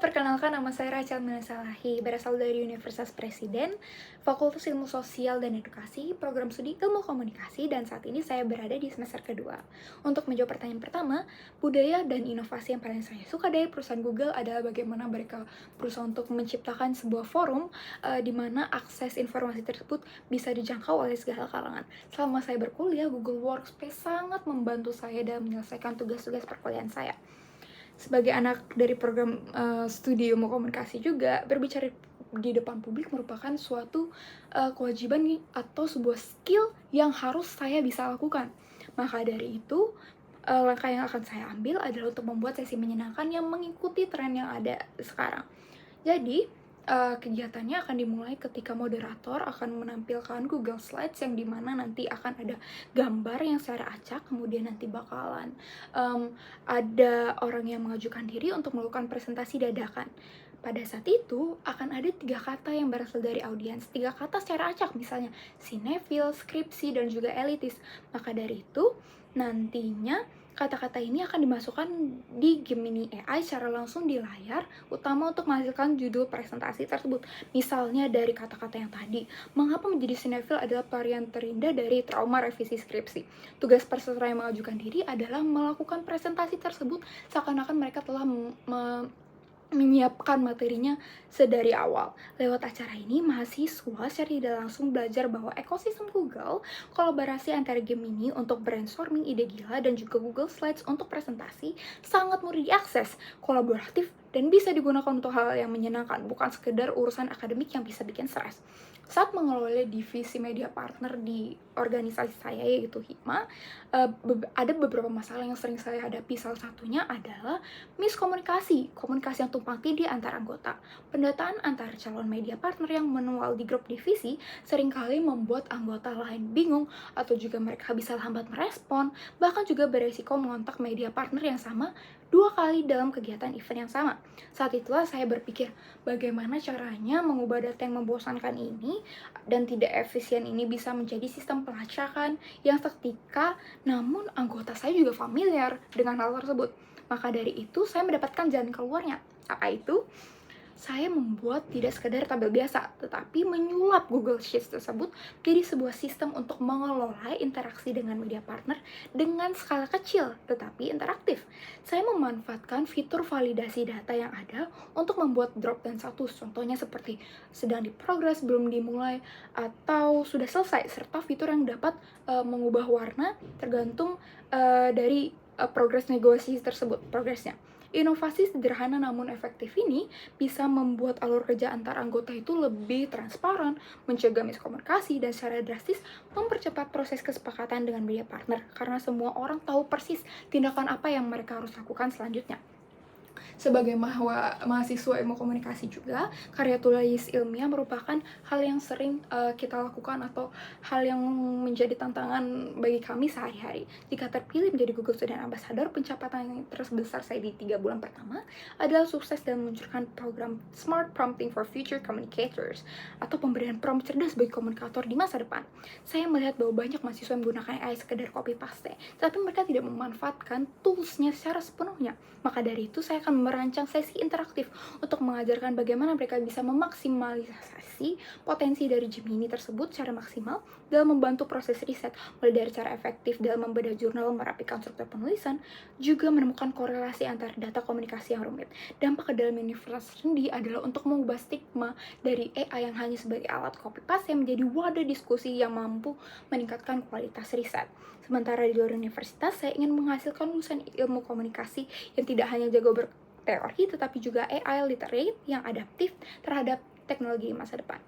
perkenalkan nama saya Rachel Minasalahi, berasal dari Universitas Presiden, Fakultas Ilmu Sosial dan Edukasi, Program Studi Ilmu Komunikasi, dan saat ini saya berada di semester kedua. Untuk menjawab pertanyaan pertama, budaya dan inovasi yang paling saya suka dari perusahaan Google adalah bagaimana mereka berusaha untuk menciptakan sebuah forum di mana akses informasi tersebut bisa dijangkau oleh segala kalangan. Selama saya berkuliah, Google Workspace sangat membantu saya dalam menyelesaikan tugas-tugas perkuliahan saya. Sebagai anak dari program studi ilmu komunikasi juga, berbicara di depan publik merupakan suatu kewajiban atau sebuah skill yang harus saya bisa lakukan. Maka dari itu, langkah yang akan saya ambil adalah untuk membuat sesi menyenangkan yang mengikuti tren yang ada sekarang. Jadi, kegiatannya akan dimulai ketika moderator akan menampilkan Google Slides yang dimana nanti akan ada gambar yang secara acak, kemudian nanti bakalan ada orang yang mengajukan diri untuk melakukan presentasi dadakan. Pada saat itu, akan ada 3 kata yang berasal dari audiens. 3 kata secara acak, misalnya sinefil, skripsi, dan juga elitis. Maka dari itu, nantinya kata-kata ini akan dimasukkan di Gemini AI secara langsung di layar utama untuk menghasilkan judul presentasi tersebut. Misalnya dari kata-kata yang tadi, mengapa menjadi sinefil adalah varian terindah dari trauma revisi skripsi. Tugas peserta yang mengajukan diri adalah melakukan presentasi tersebut seakan-akan mereka telah menyiapkan materinya sedari awal. Lewat acara ini, mahasiswa secara tidak langsung belajar bahwa ekosistem Google, kolaborasi antara Gemini untuk brainstorming ide gila dan juga Google Slides untuk presentasi sangat mudah diakses, kolaboratif, dan bisa digunakan untuk hal yang menyenangkan, bukan sekedar urusan akademik yang bisa bikin stres. Saat mengelola divisi media partner di organisasi saya, yaitu HIMA, ada beberapa masalah yang sering saya hadapi. Salah satunya adalah miskomunikasi, komunikasi yang tumpang tindih antar anggota. Pendataan antar calon media partner yang manual di grup divisi seringkali membuat anggota lain bingung atau juga mereka bisa lambat merespon, bahkan juga beresiko mengontak media partner yang sama 2 kali dalam kegiatan event yang sama. Saat itulah saya berpikir, bagaimana caranya mengubah data yang membosankan ini dan tidak efisien ini bisa menjadi sistem pelacakan yang seketika, namun anggota saya juga familiar dengan hal tersebut. Maka dari itu, saya mendapatkan jalan keluarnya. Apa itu? Saya membuat tidak sekedar tabel biasa, tetapi menyulap Google Sheets tersebut menjadi sebuah sistem untuk mengelola interaksi dengan media partner dengan skala kecil, tetapi interaktif. Saya memanfaatkan fitur validasi data yang ada untuk membuat drop down status, contohnya seperti sedang diprogres, belum dimulai, atau sudah selesai, serta fitur yang dapat mengubah warna tergantung dari progres negosiasi tersebut, progresnya. Inovasi sederhana namun efektif ini bisa membuat alur kerja antar anggota itu lebih transparan, mencegah miskomunikasi, dan secara drastis mempercepat proses kesepakatan dengan media partner karena semua orang tahu persis tindakan apa yang mereka harus lakukan selanjutnya. Sebagai mahasiswa ilmu komunikasi juga, karya tulis ilmiah merupakan hal yang sering kita lakukan atau hal yang menjadi tantangan bagi kami sehari-hari. Jika terpilih menjadi Google Student Ambassador, pencapaian yang terbesar saya di 3 bulan pertama adalah sukses dalam meluncurkan program Smart Prompting for Future Communicators atau pemberian prompt cerdas bagi komunikator di masa depan. Saya melihat bahwa banyak mahasiswa yang menggunakan AI sekedar copy paste, tapi mereka tidak memanfaatkan toolsnya secara sepenuhnya. Maka dari itu, saya akan merancang sesi interaktif untuk mengajarkan bagaimana mereka bisa memaksimalisasi potensi dari Gemini tersebut secara maksimal dalam membantu proses riset, mulai dari cara efektif dalam membedah jurnal, merapikan struktur penulisan, juga menemukan korelasi antara data komunikasi yang rumit. Dampak ke dalam universitas sendiri adalah untuk mengubah stigma dari AI yang hanya sebagai alat copy paste menjadi wadah diskusi yang mampu meningkatkan kualitas riset. Sementara di luar universitas, saya ingin menghasilkan lulusan ilmu komunikasi yang tidak hanya jago berteori, tetapi juga AI literate yang adaptif terhadap teknologi di masa depan.